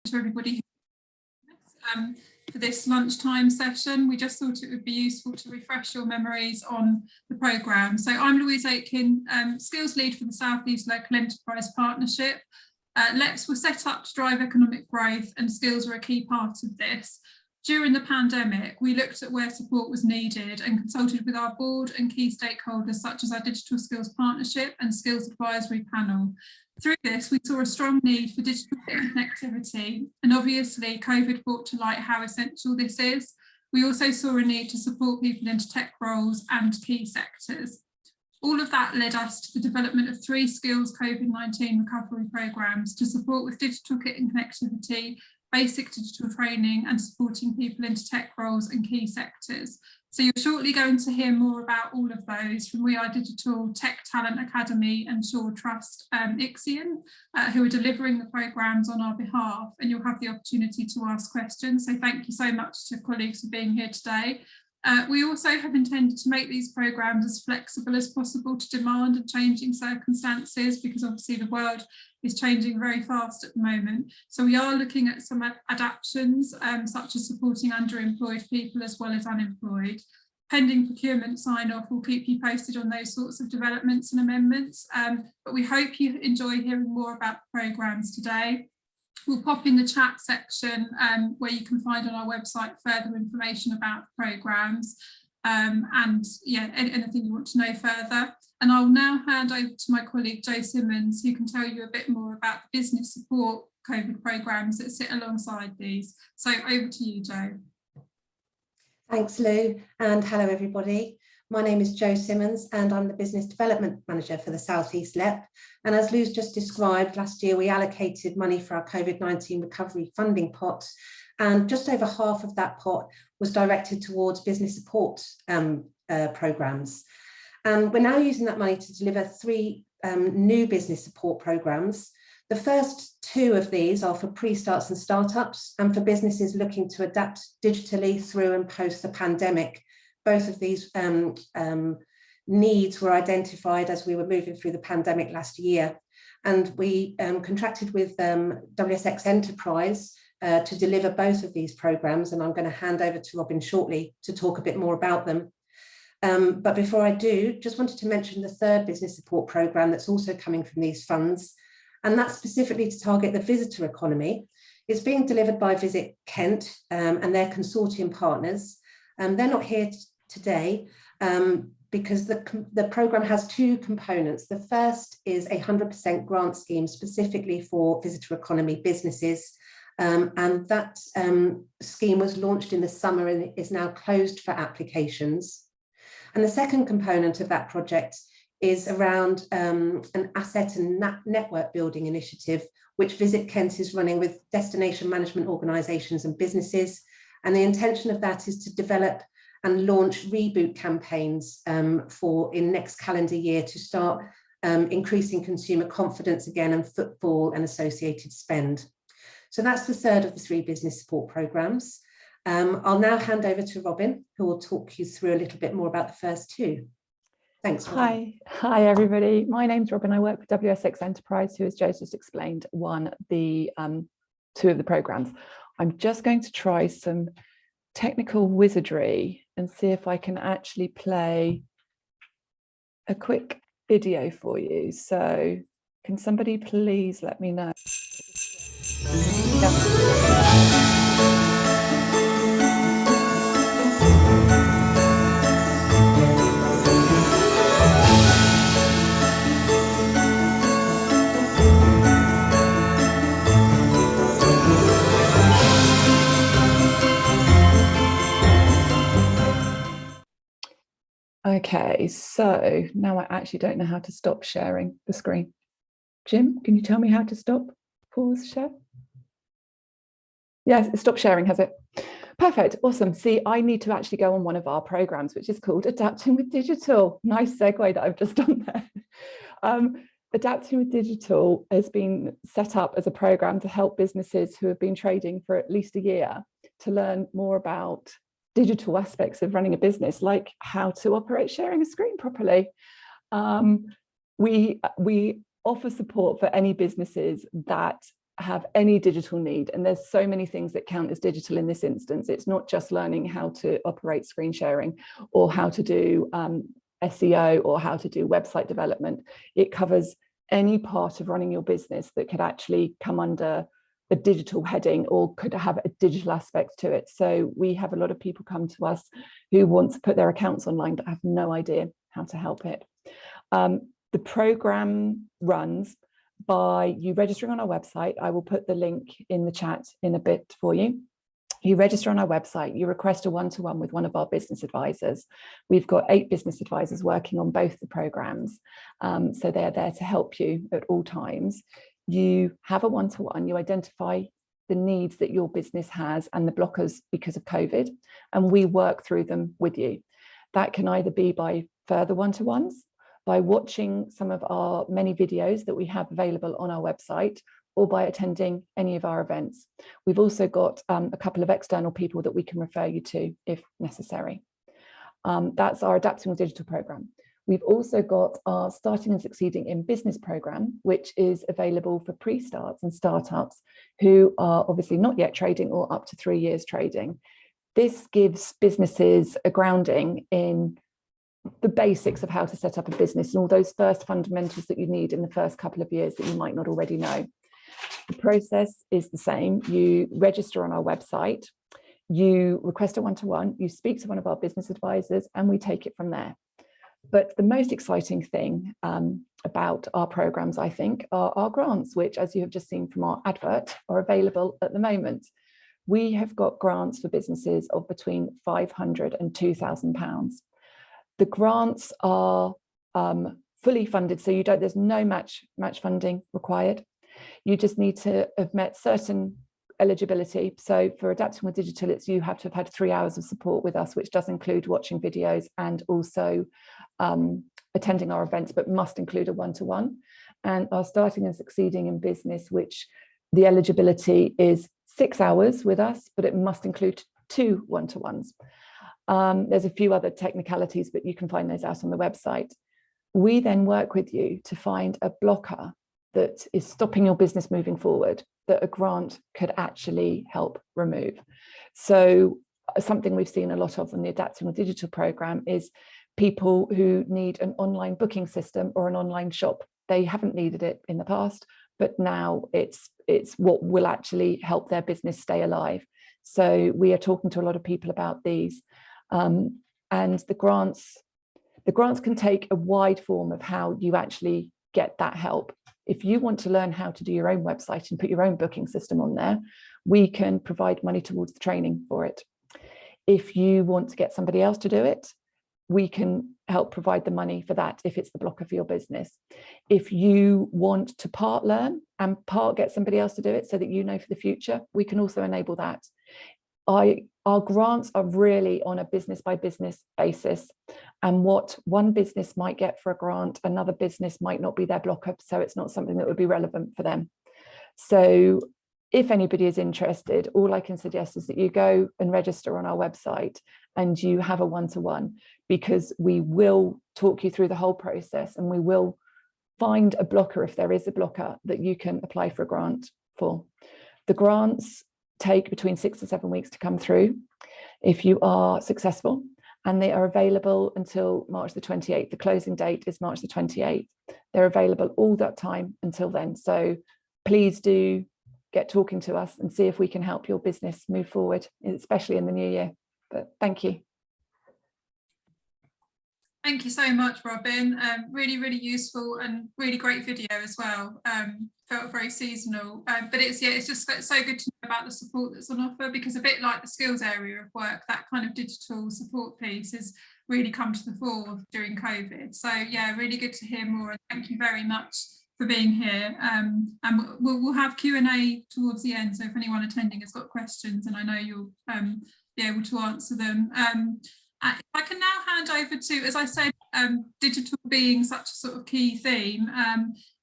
to everybody for this lunchtime session. We just thought it would be useful to refresh your memories on the programme. So I'm Louise Aitken, Skills Lead for the South East Local Enterprise Partnership. LEPs were set up to drive economic growth, and skills are a key part of this. During the pandemic, we looked at where support was needed and consulted with our board and key stakeholders such as our Digital Skills Partnership and Skills Advisory Panel. Through this, we saw a strong need for digital connectivity, and obviously COVID brought to light how essential this is. We also saw a need to support people into tech roles and key sectors. All of that led us to the development of 3 skills COVID-19 recovery programmes to support with digital kit and connectivity, basic digital training, and supporting people into tech roles and key sectors. So you're shortly going to hear more about all of those from We Are Digital, Tech Talent Academy and Shaw Trust Ixion, who are delivering the programmes on our behalf, and you'll have the opportunity to ask questions. So thank you so much to colleagues for being here today. We also have intended to make these programmes as flexible as possible to demand and changing circumstances, because obviously the world is changing very fast at the moment. So we are looking at some adaptations, such as supporting underemployed people as well as unemployed. Pending procurement sign-off, we'll keep you posted on those sorts of developments and amendments, but we hope you enjoy hearing more about the programmes today. We'll pop in the chat section where you can find on our website further information about the programmes and yeah, anything you want to know further. And I'll now hand over to my colleague Jo Simmons, who can tell you a bit more about the business support COVID programmes that sit alongside these. So over to you, Jo. Thanks, Lou, and hello everybody. My name is Jo Simmons and I'm the Business Development Manager for the South East LEP. And as Lou's just described, last year we allocated money for our COVID-19 recovery funding pot, and just over half of that pot was directed towards business support programmes. And we're now using that money to deliver 3 new business support programmes. The first 2 of these are for pre-starts and startups, and for businesses looking to adapt digitally through and post the pandemic. Both of these needs were identified as we were moving through the pandemic last year. And we contracted with WSX Enterprise to deliver both of these programmes, and I'm going to hand over to Robin shortly to talk a bit more about them. But before I do, just wanted to mention the 3rd business support programme that's also coming from these funds, and that's specifically to target the visitor economy. It's being delivered by Visit Kent and their consortium partners. They're not here today because the programme has 2 components. The first is a 100% grant scheme specifically for visitor economy businesses. And that scheme was launched in the summer and is now closed for applications. And the second component of that project is around an asset and network building initiative, which Visit Kent is running with destination management organisations and businesses. And the intention of that is to develop and launch reboot campaigns in next calendar year to start increasing consumer confidence again and footfall and associated spend. So that's the 3rd of the 3 business support programmes. I'll now hand over to Robin, who will talk you through a little bit more about the first 2. Thanks, Robin. Hi everybody. My name's Robin. I work for WSX Enterprise, who, as Jo just explained, won the 2 of the programmes. I'm just going to try some technical wizardry and see if I can actually play a quick video for you. So can somebody please let me know? Okay, so now I actually don't know how to stop sharing the screen. Jim, can you tell me how to stop, pause, share? Yes, stop sharing, has it? Perfect, awesome. See, I need to actually go on one of our programs, which is called Adapting with Digital. Nice segue that I've just done there. Adapting with Digital has been set up as a program to help businesses who have been trading for at least a year to learn more about digital aspects of running a business, like how to operate sharing a screen properly. We offer support for any businesses that have any digital need, and there's so many things that count as digital in this instance. It's not just learning how to operate screen sharing or how to do SEO or how to do website development. It covers any part of running your business that could actually come under a digital heading or could have a digital aspect to it. So we have a lot of people come to us who want to put their accounts online but have no idea how to help it. The program runs by you registering on our website. I will put the link in the chat in a bit for you. You register on our website, you request a one-to-one with one of our business advisors. We've got 8 business advisors working on both the programs. So they're there to help you at all times. You have a one-to-one, you identify the needs that your business has and the blockers because of COVID, and we work through them with you. That can either be by further one-to-ones, by watching some of our many videos that we have available on our website, or by attending any of our events. We've also got a couple of external people that we can refer you to if necessary. That's our Adapting with Digital program. We've also got our Starting and Succeeding in Business program, which is available for pre-starts and startups who are obviously not yet trading or up to 3 years trading. This gives businesses a grounding in the basics of how to set up a business and all those first fundamentals that you need in the first couple of years that you might not already know. The process is the same. You register on our website, you request a one-to-one, you speak to one of our business advisors, and we take it from there. But the most exciting thing about our programs, I think, are our grants, which, as you have just seen from our advert, are available at the moment. We have got grants for businesses of between £500 and £2,000. The grants are fully funded, so there's no match funding required. You just need to have met certain eligibility. So for Adapting with Digital, you have to have had 3 hours of support with us, which does include watching videos and also attending our events, but must include a one-to-one. And our Starting and Succeeding in Business, which the eligibility is 6 hours with us, but it must include 2 one-to-ones. There's a few other technicalities, but you can find those out on the website. We then work with you to find a blocker that is stopping your business moving forward, that a grant could actually help remove. So something we've seen a lot of in the Adapting with Digital program is people who need an online booking system or an online shop. They haven't needed it in the past, but now it's what will actually help their business stay alive. So we are talking to a lot of people about these. And the grants can take a wide form of how you actually get that help. If you want to learn how to do your own website and put your own booking system on there, we can provide money towards the training for it. If you want to get somebody else to do it, we can help provide the money for that if it's the blocker for your business. If you want to part learn and part get somebody else to do it so that you know for the future, we can also enable that. Our grants are really on a business by business basis, and what one business might get for a grant, another business might not be their blocker, so it's not something that would be relevant for them. So if anybody is interested, all I can suggest is that you go and register on our website and you have a one-to-one, because we will talk you through the whole process and we will find a blocker if there is a blocker that you can apply for a grant for. The grants take between 6 to 7 weeks to come through if you are successful, and they are available until March the 28th. The closing date is March the 28th. They're available all that time until then. So please do get talking to us and see if we can help your business move forward, especially in the new year. But thank you. Thank you so much, Robin. Really, really useful and really great video as well. Felt very seasonal, but it's just so good to know about the support that's on offer, because a bit like the skills area of work, that kind of digital support piece has really come to the fore during COVID. So yeah, really good to hear more, and thank you very much for being here. And we'll have Q&A towards the end, so if anyone attending has got questions, and I know you'll be able to answer them. If I can now hand over to, as I said, digital being such a sort of key theme,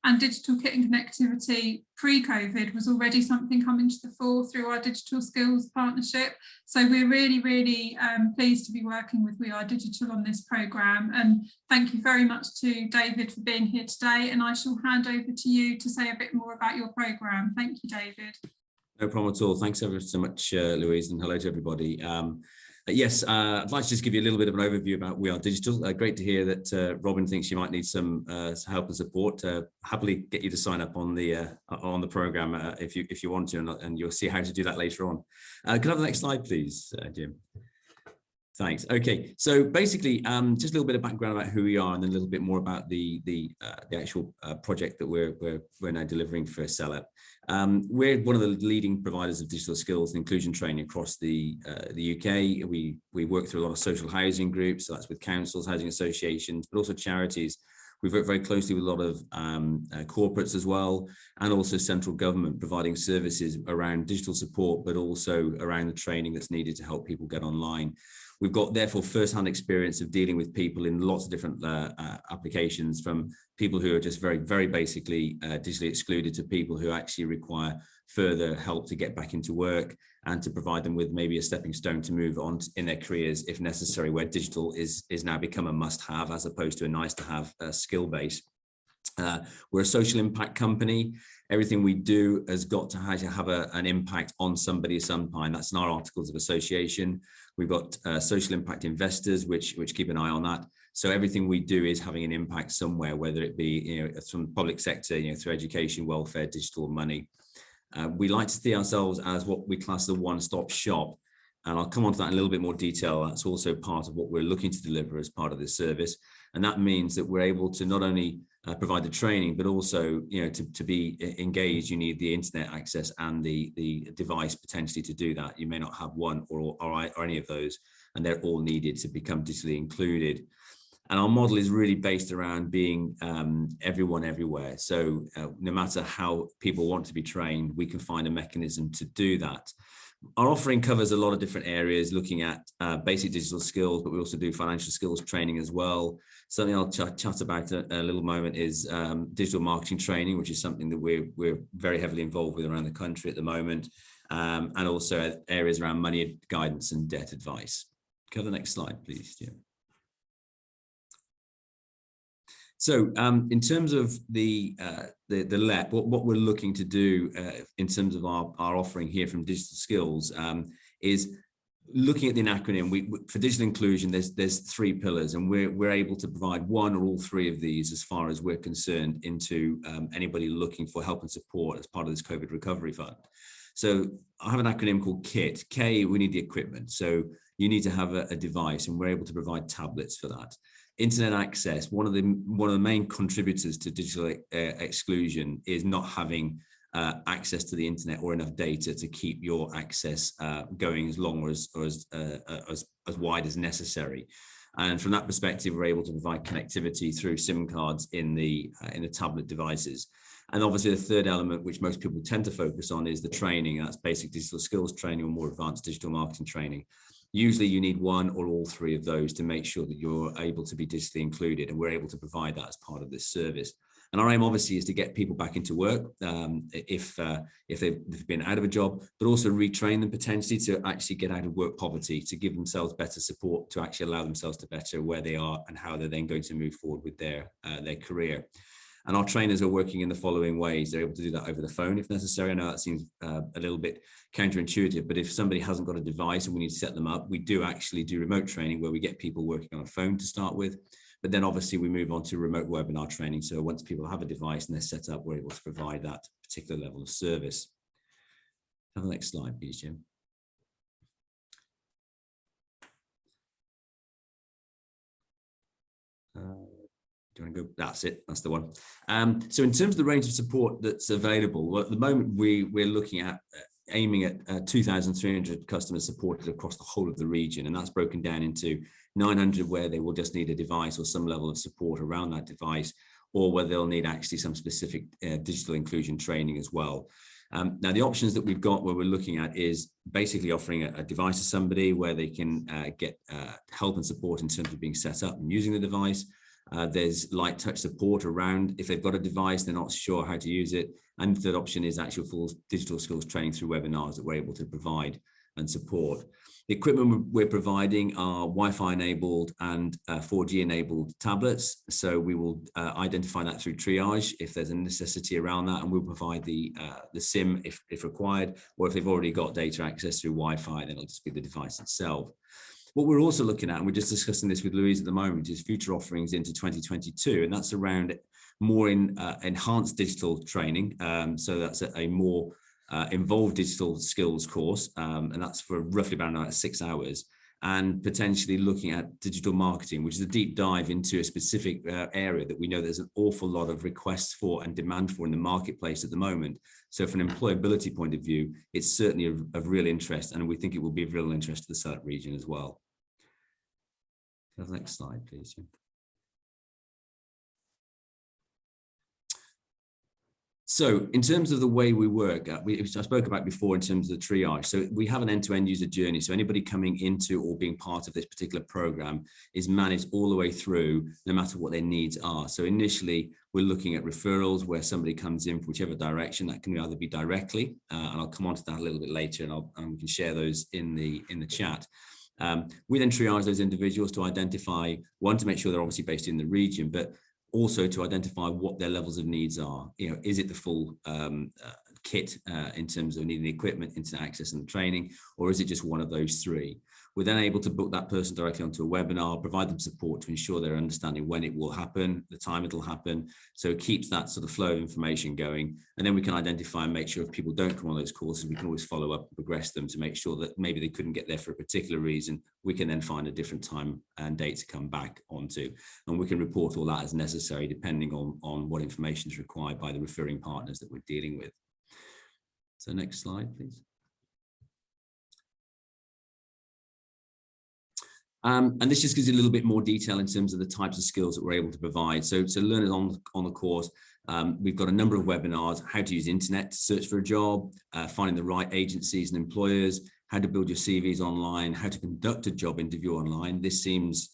and digital kit and connectivity pre-COVID was already something coming to the fore through our digital skills partnership. So we're really, really pleased to be working with We Are Digital on this programme, and thank you very much to David for being here today, and I shall hand over to you to say a bit more about your programme. Thank you, David. No problem at all. Thanks ever so much, Louise, and hello to everybody. Yes, I'd like to just give you a little bit of an overview about We Are Digital. Great to hear that Robin thinks you might need some help and support. Happily get you to sign up on the programme if you want to, and you'll see how to do that later on. Could I have the next slide, please, Jim? Thanks. Okay, so basically, just a little bit of background about who we are, and then a little bit more about the actual project that we're now delivering for SELEP. We're one of the leading providers of digital skills and inclusion training across the UK. We work through a lot of social housing groups, so that's with councils, housing associations, but also charities. We work very closely with a lot of corporates as well, and also central government, providing services around digital support, but also around the training that's needed to help people get online. We've got, therefore, first-hand experience of dealing with people in lots of different applications, from people who are just very, very basically digitally excluded to people who actually require further help to get back into work, and to provide them with maybe a stepping stone to move on in their careers if necessary, where digital is now become a must-have as opposed to a nice-to-have skill base. We're a social impact company. Everything we do has got to have an impact on somebody sometime. That's in our articles of association. We've got social impact investors, which keep an eye on that. So everything we do is having an impact somewhere, whether it be from the public sector, through education, welfare, digital, money. We like to see ourselves as what we class as a one-stop shop, and I'll come on to that in a little bit more detail. That's also part of what we're looking to deliver as part of this service, and that means that we're able to not only provide the training, but also, to be engaged, you need the internet access and the device potentially to do that. You may not have one or any of those, and they're all needed to become digitally included. And our model is really based around being everyone everywhere. So no matter how people want to be trained, we can find a mechanism to do that. Our offering covers a lot of different areas, looking at basic digital skills, but we also do financial skills training as well. Something I'll chat about a little moment is digital marketing training, which is something that we're very heavily involved with around the country at the moment, and also areas around money guidance and debt advice. Go to the next slide, please, Jim. So in terms of the LEP, what we're looking to do in terms of our offering here from Digital Skills is looking at the acronym. For digital inclusion, there's three pillars, and we're able to provide one or all three of these as far as we're concerned into anybody looking for help and support as part of this COVID recovery fund. So I have an acronym called KIT. K, we need the equipment. So you need to have a device, and we're able to provide tablets for that. Internet access, one of the main contributors to digital exclusion is not having access to the internet or enough data to keep your access going as long or as wide as necessary. And from that perspective, we're able to provide connectivity through SIM cards in the tablet devices. And obviously the third element, which most people tend to focus on, is the training. That's basic digital skills training or more advanced digital marketing training. Usually you need one or all three of those to make sure that you're able to be digitally included, and we're able to provide that as part of this service. And our aim obviously is to get people back into work if they've been out of a job, but also retrain them potentially to actually get out of work poverty, to give themselves better support, to actually allow themselves to better where they are and how they're then going to move forward with their career. And our trainers are working in the following ways. They're able to do that over the phone if necessary. I know that seems a little bit counterintuitive, but if somebody hasn't got a device and we need to set them up, we do actually do remote training where we get people working on a phone to start with. But then obviously we move on to remote webinar training. So once people have a device and they're set up, we're able to provide that particular level of service. Have the next slide, please, Jim. Do you want to go? That's it. That's the one. So in terms of the range of support that's available, well, at the moment we're looking at aiming at 2,300 customers supported across the whole of the region, and that's broken down into 900 where they will just need a device or some level of support around that device, or where they'll need actually some specific digital inclusion training as well. Now the options that we've got where we're looking at is basically offering a device to somebody where they can get help and support in terms of being set up and using the device. There's light touch support around if they've got a device, they're not sure how to use it. And the third option is actual full digital skills training through webinars that we're able to provide and support. The equipment we're providing are Wi-Fi enabled and 4G enabled tablets. So we will identify that through triage if there's a necessity around that, and we'll provide the SIM if required, or if they've already got data access through Wi-Fi, then it'll just be the device itself. What we're also looking at, and we're just discussing this with Louise at the moment, is future offerings into 2022, and that's around more enhanced digital training. So that's a more involved digital skills course, and that's for roughly about 6 hours, and potentially looking at digital marketing, which is a deep dive into a specific area that we know there's an awful lot of requests for and demand for in the marketplace at the moment. So from an employability point of view, it's certainly of real interest, and we think it will be of real interest to the SELEP region as well. The next slide, please. So in terms of the way we work, I spoke about before in terms of the triage. So we have an end-to-end user journey. So anybody coming into or being part of this particular program is managed all the way through, no matter what their needs are. So initially, we're looking at referrals where somebody comes in from whichever direction. That can either be directly, and I'll come on to that a little bit later, and we can share those in the chat. We then triage those individuals to identify, one, to make sure they're obviously based in the region, but also to identify what their levels of needs are. You know, is it the full kit in terms of needing equipment, internet access and training, or is it just one of those three? We're then able to book that person directly onto a webinar, provide them support to ensure they're understanding when it will happen, the time it'll happen. So it keeps that sort of flow of information going. And then we can identify and make sure if people don't come on those courses, we can always follow up and progress them to make sure that maybe they couldn't get there for a particular reason. We can then find a different time and date to come back onto. And we can report all that as necessary, depending on what information is required by the referring partners that we're dealing with. So next slide, please. And this just gives you a little bit more detail in terms of the types of skills that we're able to provide. So learners on the course, we've got a number of webinars: how to use internet to search for a job, finding the right agencies and employers, how to build your CVs online, how to conduct a job interview online. This seems,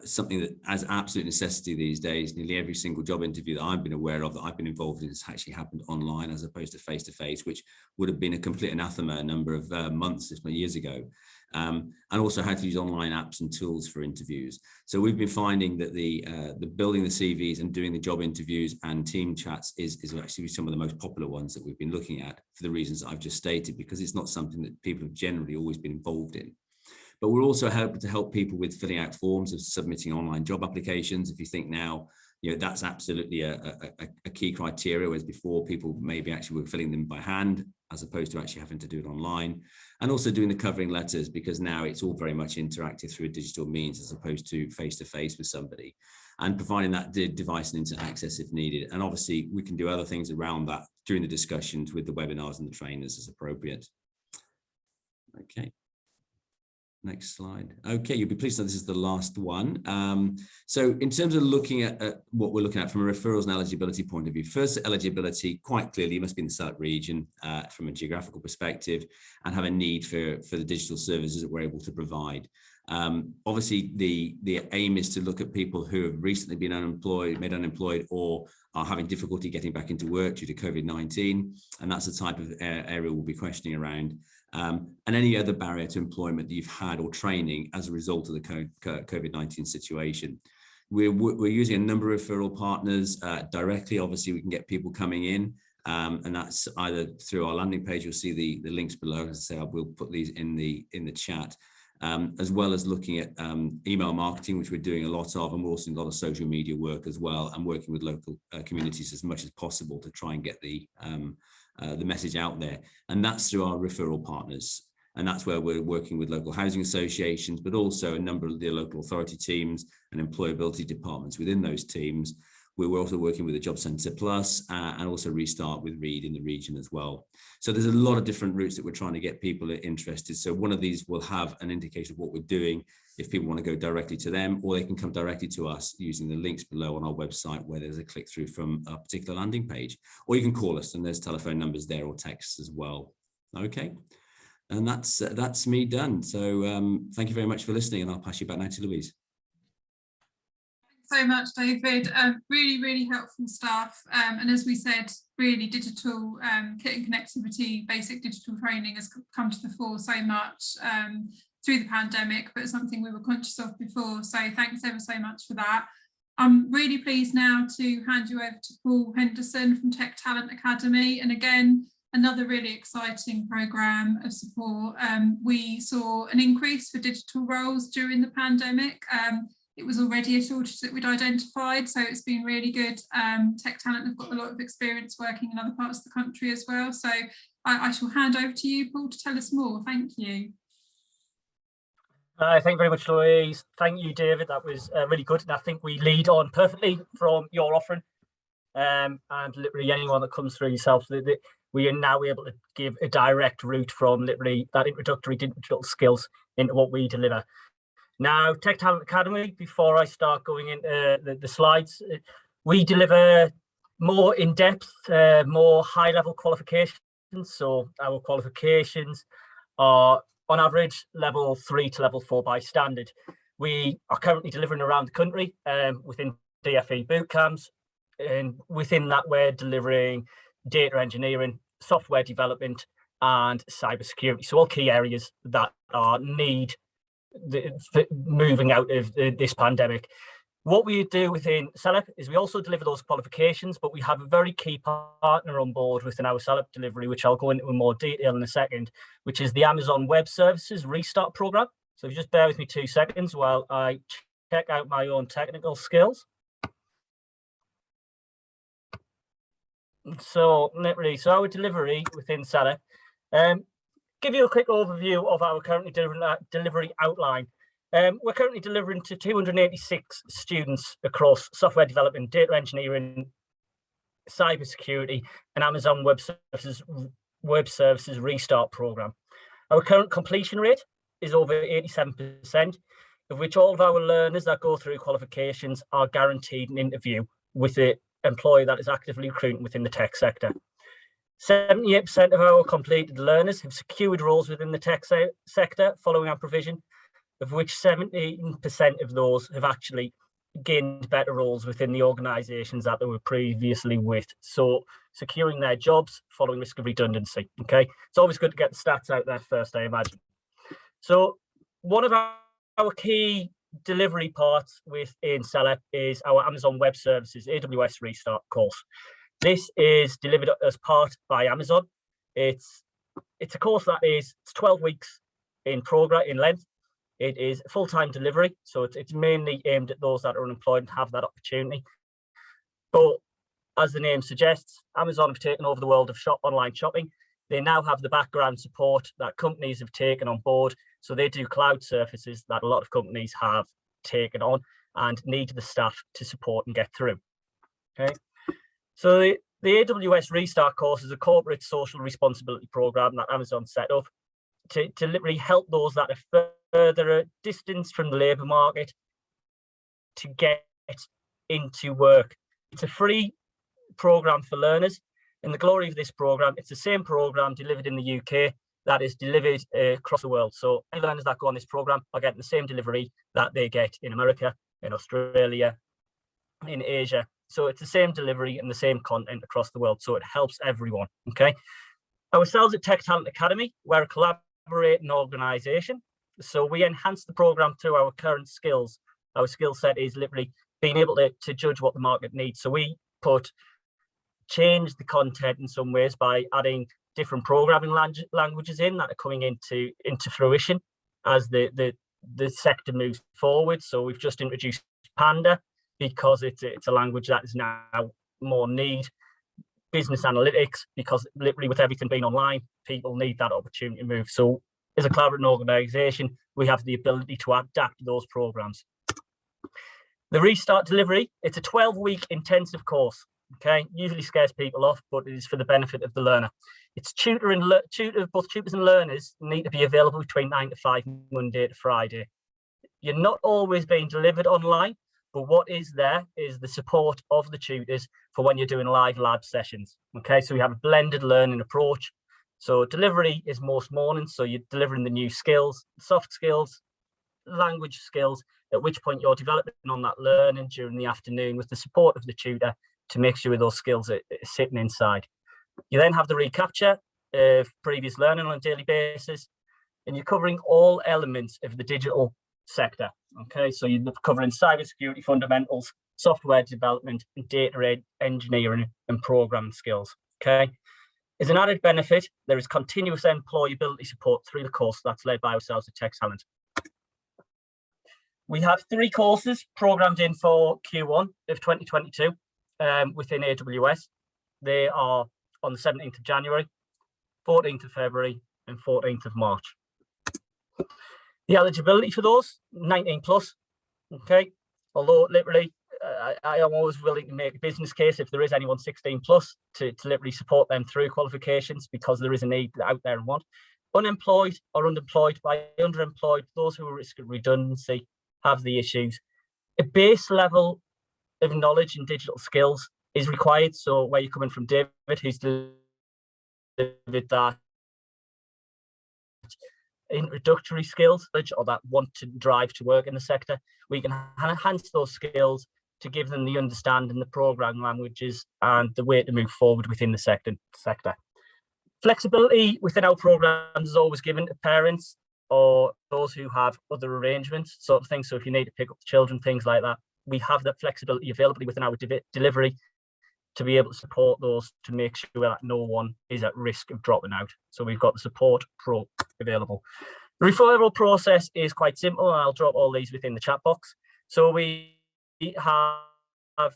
something that as absolute necessity these days. Nearly every single job interview that I've been aware of, that I've been involved in, has actually happened online as opposed to face-to-face, which would have been a complete anathema a number of months, if not years ago. And also how to use online apps and tools for interviews. So we've been finding that the building the CVs and doing the job interviews and team chats is actually some of the most popular ones that we've been looking at, for the reasons that I've just stated, because it's not something that people have generally always been involved in. But we're also helping to help people with filling out forms of submitting online job applications. If you think now, that's absolutely a key criteria, whereas before people maybe actually were filling them by hand as opposed to actually having to do it online. And also doing the covering letters, because now it's all very much interactive through a digital means as opposed to face-to-face with somebody, and providing that device and internet access if needed. And obviously we can do other things around that during the discussions with the webinars and the trainers as appropriate. Okay. Next slide. Okay, you'll be pleased that this is the last one. So in terms of looking at what we're looking at from a referrals and eligibility point of view, first eligibility, quite clearly, you must be in the SELEP region from a geographical perspective and have a need for the digital services that we're able to provide. Obviously, the aim is to look at people who have recently been made unemployed, or are having difficulty getting back into work due to COVID-19. And that's the type of area we'll be questioning around. And any other barrier to employment that you've had or training as a result of the COVID-19 situation. We're using a number of referral partners directly. Obviously, we can get people coming in, and that's either through our landing page. You'll see the links below. As I say, we'll put these in the chat, as well as looking at email marketing, which we're doing a lot of, and we're also doing a lot of social media work as well, and working with local communities as much as possible to try and get the message out there. And that's through our referral partners. And that's where we're working with local housing associations, but also a number of the local authority teams and employability departments within those teams. We're also working with the Job Centre Plus and also Restart with Reed in the region as well. So there's a lot of different routes that we're trying to get people interested. So one of these will have an indication of what we're doing if people want to go directly to them, or they can come directly to us using the links below on our website, where there's a click through from a particular landing page, or you can call us and there's telephone numbers there, or texts as well. Okay. And that's me done. So thank you very much for listening, and I'll pass you back now to Louise. So much, David. Really helpful stuff. And as we said, really digital kit and connectivity, basic digital training has come to the fore so much through the pandemic, but it's something we were conscious of before. So thanks ever so much for that. I'm really pleased now to hand you over to Paul Henderson from Tech Talent Academy. And again, another really exciting programme of support. We saw an increase for digital roles during the pandemic. It was already a shortage that we'd identified, so it's been really good. Tech Talent have got a lot of experience working in other parts of the country as well. So I shall hand over to you, Paul, to tell us more. Thank you. Thank you very much, Louise. Thank you, David. That was really good. And I think we lead on perfectly from your offering. And literally anyone that comes through yourself, we are now able to give a direct route from literally that introductory digital skills into what we deliver. Now, Tech Talent Academy, before I start going into the slides, we deliver more in-depth, more high-level qualifications. So our qualifications are, on average, level 3 to level 4 by standard. We are currently delivering around the country within DFE boot camps. And within that, we're delivering data engineering, software development, and cybersecurity. So all key areas that are moving out of this pandemic. What we do within SELEP is we also deliver those qualifications, but we have a very key partner on board within our SELEP delivery, which I'll go into in more detail in a second, which is the Amazon Web Services Restart Program. So if you just bear with me 2 seconds while I check out my own technical skills. So literally, so our delivery within SELEP, give you a quick overview of our currently delivery outline. We're currently delivering to 286 students across software development, data engineering, cybersecurity, and Amazon Web Services Restart Program. Our current completion rate is over 87%, of which all of our learners that go through qualifications are guaranteed an interview with the employer that is actively recruiting within the tech sector. 78% of our completed learners have secured roles within the tech sector following our provision, of which 17% of those have actually gained better roles within the organisations that they were previously with. So securing their jobs following risk of redundancy. Okay, it's always good to get the stats out there first, I imagine. So one of our key delivery parts within SELEP is our Amazon Web Services AWS Restart course. This is delivered as part by Amazon. It's a course that is 12 weeks in length. It is full-time delivery, so it's mainly aimed at those that are unemployed and have that opportunity. But as the name suggests, Amazon have taken over the world of online shopping. They now have the background support that companies have taken on board. So they do cloud services that a lot of companies have taken on and need the staff to support and get through. Okay. So the AWS Restart course is a corporate social responsibility program that Amazon set up to literally help those that are further distance from the labour market to get into work. It's a free program for learners. And the glory of this program, it's the same program delivered in the UK that is delivered across the world. So any learners that go on this program are getting the same delivery that they get in America, in Australia, in Asia. So it's the same delivery and the same content across the world. So it helps everyone, okay? Ourselves at Tech Talent Academy, we're a collaborating organisation. So we enhance the program through our current skills. Our skill set is literally being able to judge what the market needs. So we change the content in some ways by adding different programming languages in that are coming into fruition as the sector moves forward. So we've just introduced Panda because it's a language that is now more need. Business analytics, because literally with everything being online, people need that opportunity to move. So as a collaborative organisation, we have the ability to adapt those programs. The Restart delivery, it's a 12-week intensive course. Okay, usually scares people off, but it is for the benefit of the learner. It's both tutors and learners need to be available between 9 to 5, Monday to Friday. You're not always being delivered online, but what is there is the support of the tutors for when you're doing live lab sessions. Okay, so we have a blended learning approach. So delivery is most mornings, so you're delivering the new skills, soft skills, language skills, at which point you're developing on that learning during the afternoon with the support of the tutor to make sure those skills are sitting inside. You then have the recapture of previous learning on a daily basis, and you're covering all elements of the digital sector. Okay, so you're covering cybersecurity fundamentals, software development, and data engineering and programming skills. Okay, as an added benefit, there is continuous employability support through the course that's led by ourselves at Tech Talent. We have 3 courses programmed in for Q1 of 2022 within AWS. They are on the 17th of January, 14th of February, and 14th of March. The eligibility for those, 19 plus, okay? Although literally, I am always willing to make a business case if there is anyone 16 plus to literally support them through qualifications, because there is a need out there and want. Unemployed or underemployed, by underemployed, those who are at risk of redundancy have the issues. A base level of knowledge and digital skills is required. So where you're coming from, David, who's delivered that introductory skills or that want to drive to work in the sector, we can enhance those skills to give them the understanding, the program languages, and the way to move forward within the sector. Flexibility within our programs is always given to parents or those who have other arrangements, sort of things. So if you need to pick up the children, things like that, we have that flexibility available within our delivery to be able to support those, to make sure that no one is at risk of dropping out. So we've got the support pro available. The referral process is quite simple, and I'll drop all these within the chat box. So we have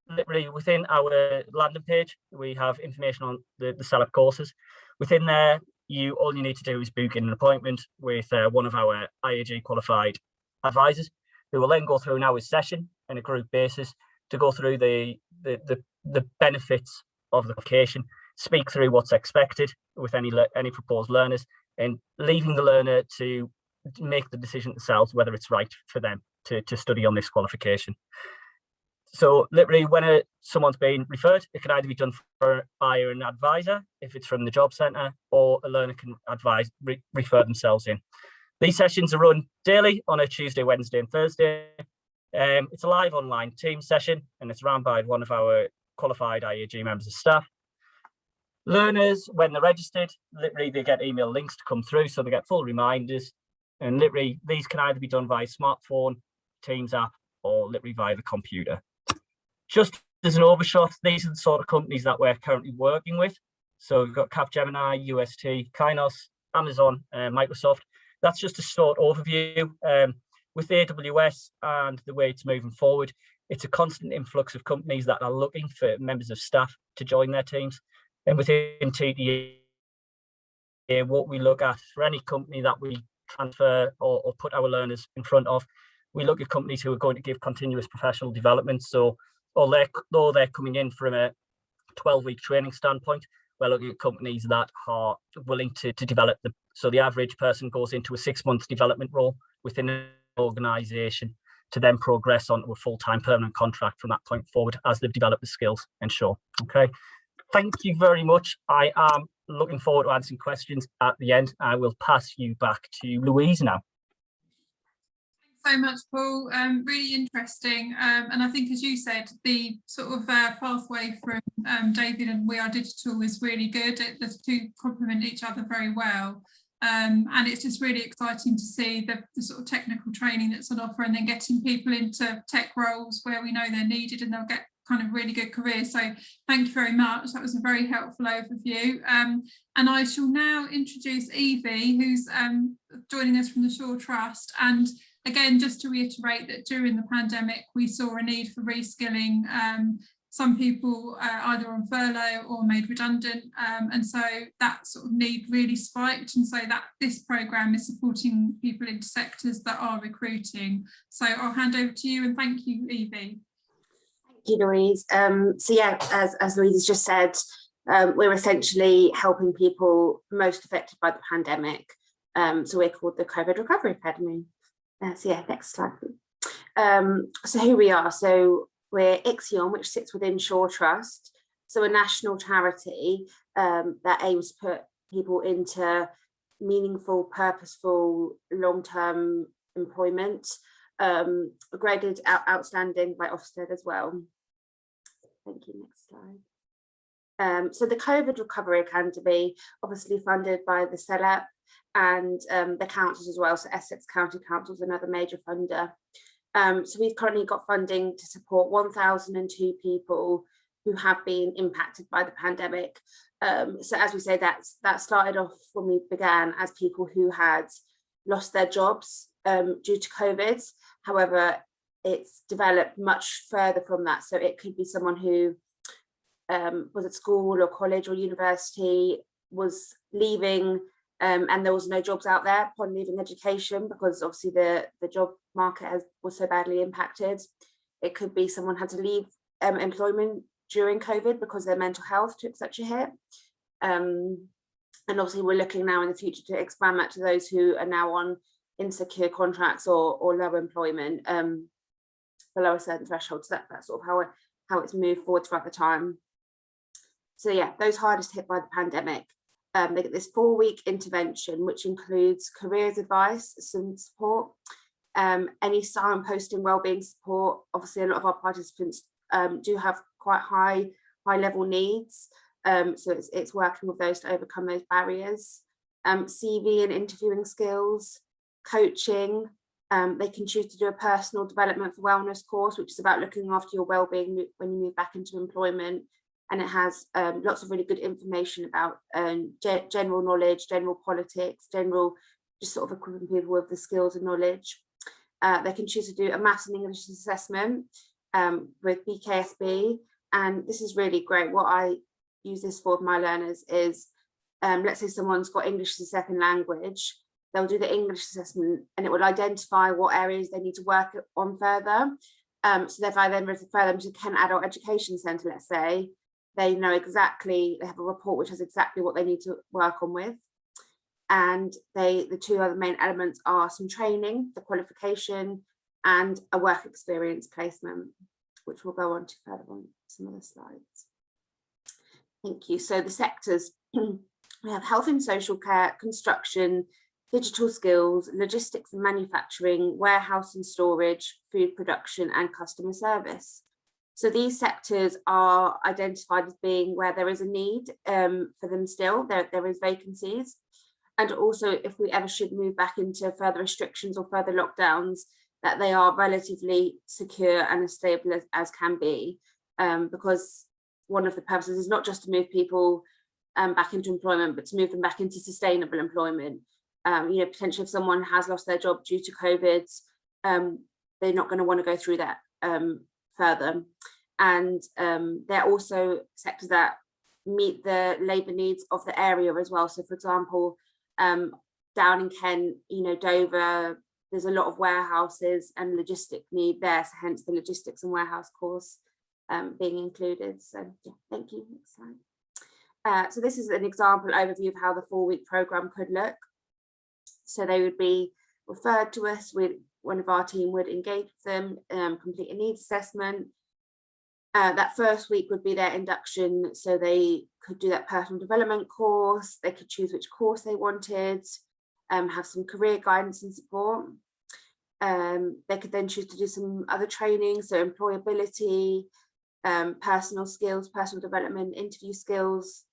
literally within our landing page, we have information on the SELEP courses. Within there, all you need to do is book in an appointment with one of our IAG qualified advisors, who will then go through an hour's session on a group basis to go through the benefits of the application, speak through what's expected with any proposed learners, and leaving the learner to make the decision themselves whether it's right for them to study on this qualification. So literally, when someone's being referred, it can either be done by an advisor if it's from the job centre, or a learner can refer themselves in. These sessions are run daily on a Tuesday, Wednesday, and Thursday. It's a live online team session, and it's run by one of our qualified IAG members of staff. Learners, when they're registered, literally they get email links to come through, so they get full reminders. And literally, these can either be done via smartphone, Teams app, or literally via the computer. Just as an overshot, these are the sort of companies that we're currently working with. So we've got Capgemini, UST, Kainos, Amazon, Microsoft. That's just a short overview. With AWS and the way it's moving forward, it's a constant influx of companies that are looking for members of staff to join their teams. And within TDA, what we look at for any company that we transfer or put our learners in front of, we look at companies who are going to give continuous professional development. So although they're coming in from a 12-week training standpoint, we're looking at companies that are willing to develop them. So the average person goes into a 6-month development role within an organisation to then progress onto a full-time permanent contract from that point forward as they've developed the skills and show. Okay, thank you very much. I am looking forward to answering questions at the end. I will pass you back to Louise now. So much, Paul. Really interesting, and I think, as you said, the sort of pathway from David and We Are Digital is really good. The two complement each other very well, and it's just really exciting to see the sort of technical training that's on offer, and then getting people into tech roles where we know they're needed and they'll get kind of really good careers. So thank you very much. That was a very helpful overview. And I shall now introduce Evie, who's joining us from the Shaw Trust. And again, just to reiterate that during the pandemic, we saw a need for reskilling. Some people either on furlough or made redundant. And so that sort of need really spiked. And so that this programme is supporting people into sectors that are recruiting. So I'll hand over to you, and thank you, Evie. Thank you, Louise. So yeah, as Louise has just said, we're essentially helping people most affected by the pandemic. So we're called the COVID Recovery Academy. So yeah, next slide. So who we are. So we're Ixion, which sits within Shaw Trust. So a national charity that aims to put people into meaningful, purposeful, long-term employment, graded outstanding by Ofsted as well. Thank you, next slide. So the COVID Recovery Academy, obviously funded by the SELEP and the councils as well, so Essex County Council is another major funder. So we've currently got funding to support 1,002 people who have been impacted by the pandemic. So as we say, that started off when we began as people who had lost their jobs due to COVID. However, it's developed much further from that. So it could be someone who was at school or college or university, was leaving and there was no jobs out there upon leaving education, because obviously the job market was so badly impacted. It could be someone had to leave employment during COVID because their mental health took such a hit. And obviously we're looking now in the future to expand that to those who are now on insecure contracts or low employment below a certain threshold. So that's sort of how it's moved forward throughout the time. So yeah, those hardest hit by the pandemic, they get this 4-week intervention, which includes careers advice, some support, any signposting wellbeing support. Obviously a lot of our participants do have quite high level needs. So it's working with those to overcome those barriers. CV and interviewing skills, coaching. They can choose to do a personal development for wellness course, which is about looking after your well-being when you move back into employment. And it has lots of really good information about general knowledge, general politics, just sort of equipping people with the skills and knowledge. They can choose to do a maths and English assessment with BKSB. And this is really great. What I use this for with my learners is, let's say someone's got English as a second language, they'll do the English assessment and it will identify what areas they need to work on further. So if I then refer them to Kent Adult Education Centre, let's say, they know exactly, they have a report which has exactly what they need to work on with. And the two other main elements are some training, the qualification, and a work experience placement, which we'll go on to further on some other slides. Thank you. So the sectors, we have health and social care, construction, digital skills, logistics and manufacturing, warehouse and storage, food production, and customer service. So these sectors are identified as being where there is a need for them still, there is vacancies. And also if we ever should move back into further restrictions or further lockdowns, that they are relatively secure and as stable as can be, because one of the purposes is not just to move people back into employment, but to move them back into sustainable employment. You know, potentially if someone has lost their job due to COVID, they're not going to want to go through that further. And they're also sectors that meet the labour needs of the area as well. So for example, down in Kent, you know, Dover, there's a lot of warehouses and logistic need there, so hence the logistics and warehouse course being included. So yeah, thank you. Next slide. So this is an example overview of how the 4-week programme could look. So they would be referred to us, one of our team would engage with them, complete a needs assessment. That first week would be their induction, so they could do that personal development course, they could choose which course they wanted, have some career guidance and support. They could then choose to do some other training, so employability, personal skills, personal development, interview skills.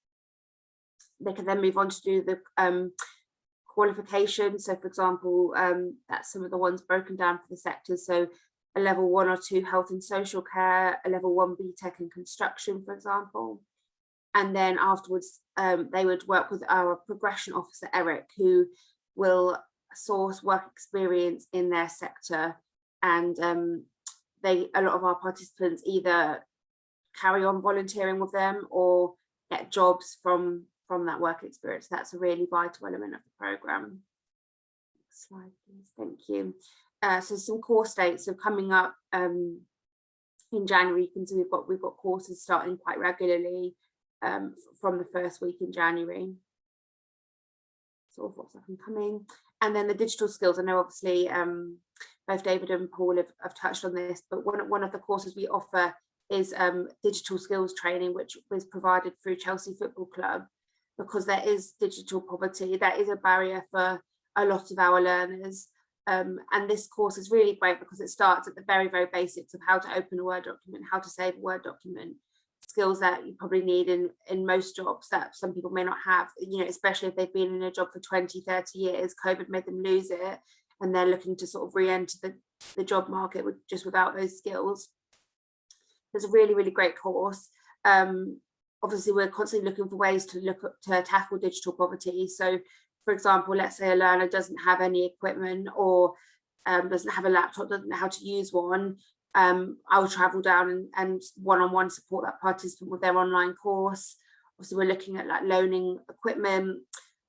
They could then move on to do the qualification. So for example, that's some of the ones broken down for the sectors. So a level 1 or 2 health and social care, a level 1 BTEC in construction, for example. And then afterwards, they would work with our progression officer, Eric, who will source work experience in their sector. And a lot of our participants either carry on volunteering with them or get jobs from that work experience. That's a really vital element of the programme. Next slide, please. Thank you. So some course dates are coming up in January. You can see we've got courses starting quite regularly from the first week in January. Sort of what's up and coming. And then the digital skills. I know obviously both David and Paul have touched on this, but one of the courses we offer is digital skills training, which was provided through Chelsea Football Club, because there is digital poverty. That is a barrier for a lot of our learners. And this course is really great because it starts at the very, very basics of how to open a Word document, how to save a Word document, skills that you probably need in most jobs that some people may not have, you know, especially if they've been in a job for 20, 30 years. COVID made them lose it, and they're looking to sort of re-enter the job market just without those skills. It's a really, really great course. Obviously, we're constantly looking for ways to tackle digital poverty. So, for example, let's say a learner doesn't have any equipment or doesn't have a laptop, doesn't know how to use one. I'll travel down and one-on-one support that participant with their online course. Obviously, we're looking at like loaning equipment.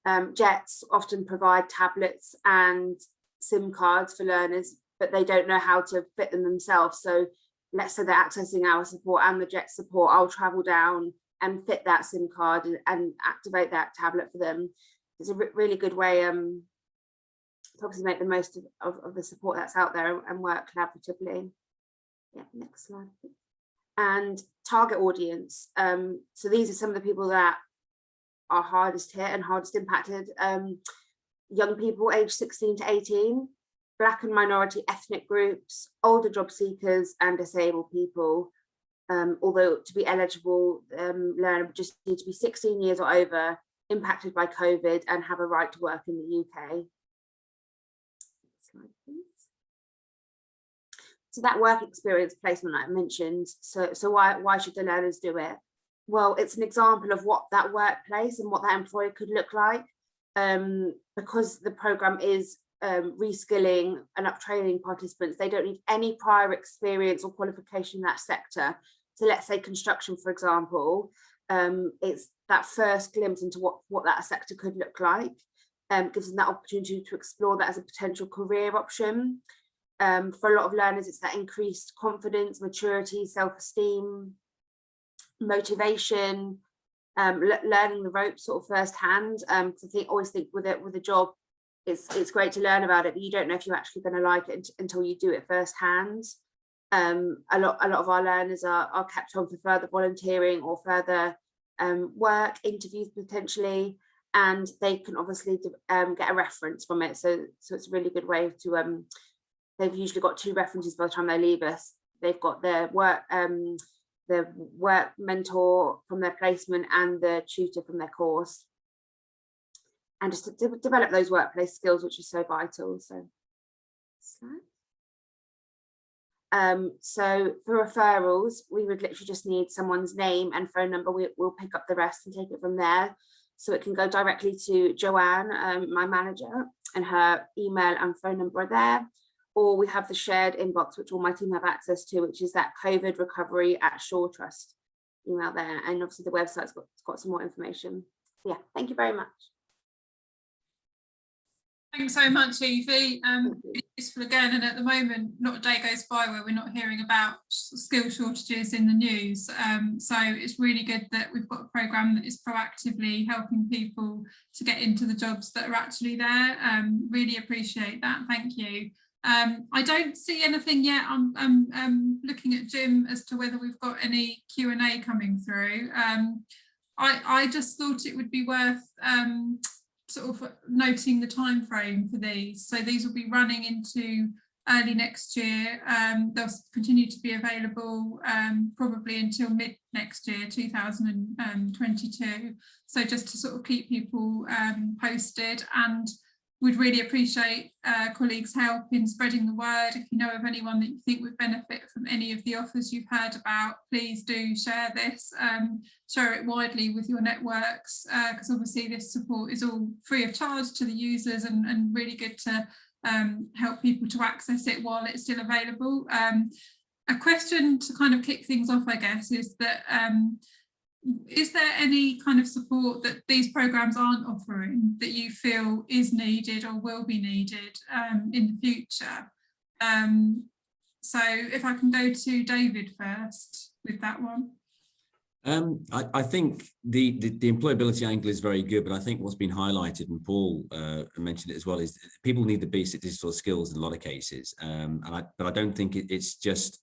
JETs often provide tablets and SIM cards for learners, but they don't know how to fit them themselves. So let's say they're accessing our support and the JET support, I'll travel down and fit that SIM card and activate that tablet for them. It's a really good way to obviously make the most of the support that's out there and work collaboratively. Yeah, next slide. And target audience. So these are some of the people that are hardest hit and hardest impacted. Young people aged 16 to 18, Black and minority ethnic groups, older job seekers, and disabled people. Although to be eligible, learner would just need to be 16 years or over, impacted by COVID, and have a right to work in the UK. Slide, please. So that work experience placement I mentioned, so why should the learners do it? Well, it's an example of what that workplace and what that employer could look like, because the programme is reskilling and uptraining participants. They don't need any prior experience or qualification in that sector. So let's say construction, for example, it's that first glimpse into what that sector could look like, gives them that opportunity to explore that as a potential career option. For a lot of learners, it's that increased confidence, maturity, self-esteem, motivation, learning the ropes sort of firsthand. I always think with a job, it's great to learn about it, but you don't know if you're actually going to like it until you do it firsthand. A lot of our learners are kept on for further volunteering or further work, interviews potentially, and they can obviously get a reference from it. So it's a really good way to, they've usually got 2 references by the time they leave us. They've got their work mentor from their placement and the tutor from their course. And just to develop those workplace skills, which is so vital. So for referrals, we would literally just need someone's name and phone number. We'll pick up the rest and take it from there. So it can go directly to Joanne, my manager, and her email and phone number are there. Or we have the shared inbox, which all my team have access to, which is that COVID recovery at Shaw Trust email there. And obviously the website's got some more information. Yeah, thank you very much. Thanks so much, Evie. It's useful again, and at the moment, not a day goes by where we're not hearing about skill shortages in the news. So it's really good that we've got a programme that is proactively helping people to get into the jobs that are actually there. Really appreciate that. Thank you. I don't see anything yet. I'm looking at Jim as to whether we've got any Q&A coming through. I just thought it would be worth sort of noting the time frame for these. So these will be running into early next year. They'll continue to be available probably until mid next year, 2022. So just to sort of keep people posted, and we'd really appreciate colleagues' help in spreading the word. If you know of anyone that you think would benefit from any of the offers you've heard about, please do share this, share it widely with your networks, because obviously this support is all free of charge to the users, and really good to help people to access it while it's still available. A question to kind of kick things off, I guess, is that is there any kind of support that these programmes aren't offering that you feel is needed or will be needed in the future? So if I can go to David first with that one. I think the employability angle is very good, but I think what's been highlighted, and Paul mentioned it as well, is people need the basic digital skills in a lot of cases. But I don't think it's just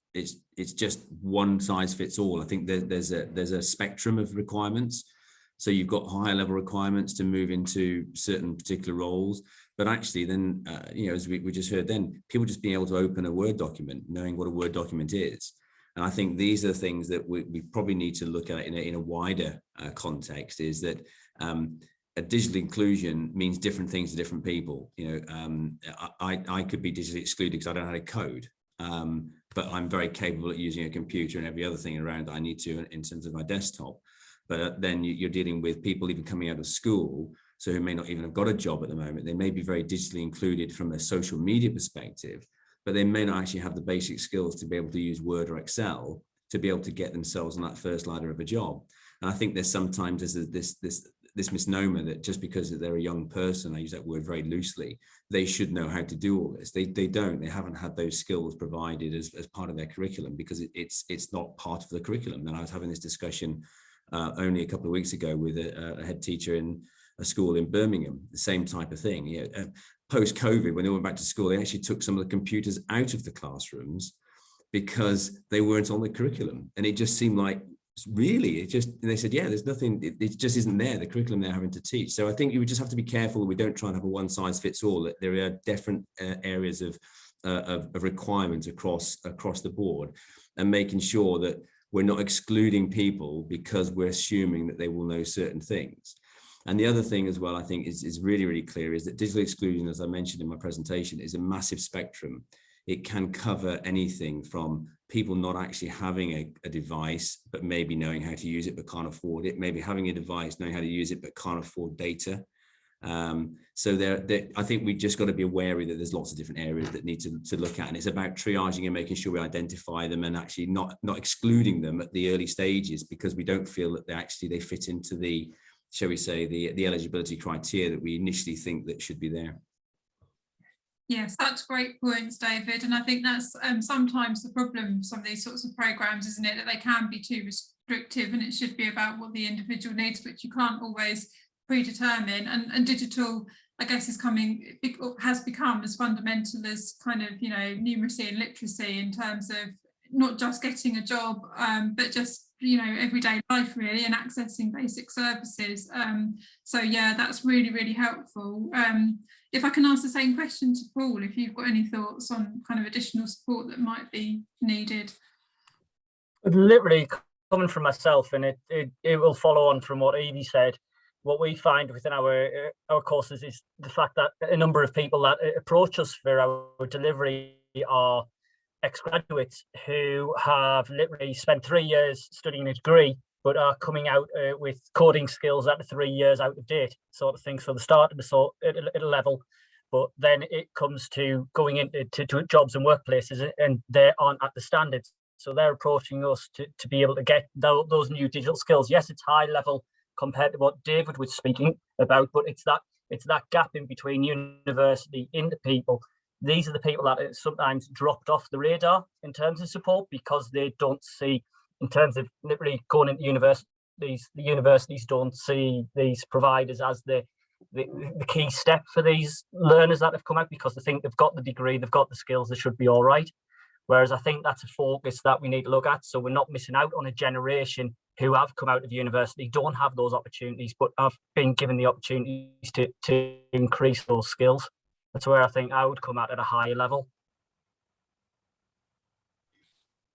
one size fits all. I think there's a spectrum of requirements. So you've got higher level requirements to move into certain particular roles. But actually then, as we just heard then, people just being able to open a Word document, knowing what a Word document is. And I think these are the things that we probably need to look at in a wider context, is that a digital inclusion means different things to different people. I could be digitally excluded because I don't know how to code, but I'm very capable at using a computer and every other thing around that I need to in terms of my desktop. But then you're dealing with people even coming out of school, so who may not even have got a job at the moment. They may be very digitally included from a social media perspective, but they may not actually have the basic skills to be able to use Word or Excel to be able to get themselves on that first ladder of a job. And I think there's sometimes this misnomer that just because they're a young person, I use that word very loosely, they should know how to do all this. They don't. They haven't had those skills provided as part of their curriculum, because it's not part of the curriculum. And I was having this discussion only a couple of weeks ago with a head teacher in a school in Birmingham, the same type of thing. Post-COVID, when they went back to school, they actually took some of the computers out of the classrooms because they weren't on the curriculum. And it just seemed like, really, they said, yeah, there's nothing, it just isn't there, the curriculum they're having to teach. So I think you would just have to be careful that we don't try and have a one size fits all, that there are different areas of requirements across the board, and making sure that we're not excluding people because we're assuming that they will know certain things. And the other thing as well, I think is really, really clear, is that digital exclusion, as I mentioned in my presentation, is a massive spectrum. It can cover anything from people not actually having a device, but maybe knowing how to use it, but can't afford it. Maybe having a device, knowing how to use it, but can't afford data. So I think we just got to be wary that there's lots of different areas that need to look at. And it's about triaging and making sure we identify them, and actually not excluding them at the early stages, because we don't feel that they fit into the, shall we say, the eligibility criteria that we initially think that should be there. Yeah, such great points, David. And I think that's sometimes the problem with some of these sorts of programs, isn't it? That they can be too restrictive, and it should be about what the individual needs, which you can't always predetermine. And digital, I guess, has become as fundamental as kind of, numeracy and literacy, in terms of not just getting a job, but just, everyday life really, and accessing basic services. So yeah, that's really, really helpful. If I can ask the same question to Paul, if you've got any thoughts on kind of additional support that might be needed. Literally coming from myself, and it will follow on from what Evie said. What we find within our courses is the fact that a number of people that approach us for our delivery are ex-graduates who have literally spent 3 years studying a degree, but are coming out with coding skills that are 3 years out of date, sort of thing. So they start at a level, but then it comes to going into jobs and workplaces, and they aren't at the standards. So they're approaching us to be able to get those new digital skills. Yes, it's high level compared to what David was speaking about, but it's that gap in between university into people. These are the people that are sometimes dropped off the radar in terms of support, because they don't see, in terms of literally going into universities, the universities don't see these providers as the key step for these learners that have come out, because they think they've got the degree, they've got the skills, they should be all right. Whereas I think that's a focus that we need to look at, so we're not missing out on a generation who have come out of university, don't have those opportunities, but have been given the opportunities to increase those skills. That's where I think I would come at a higher level.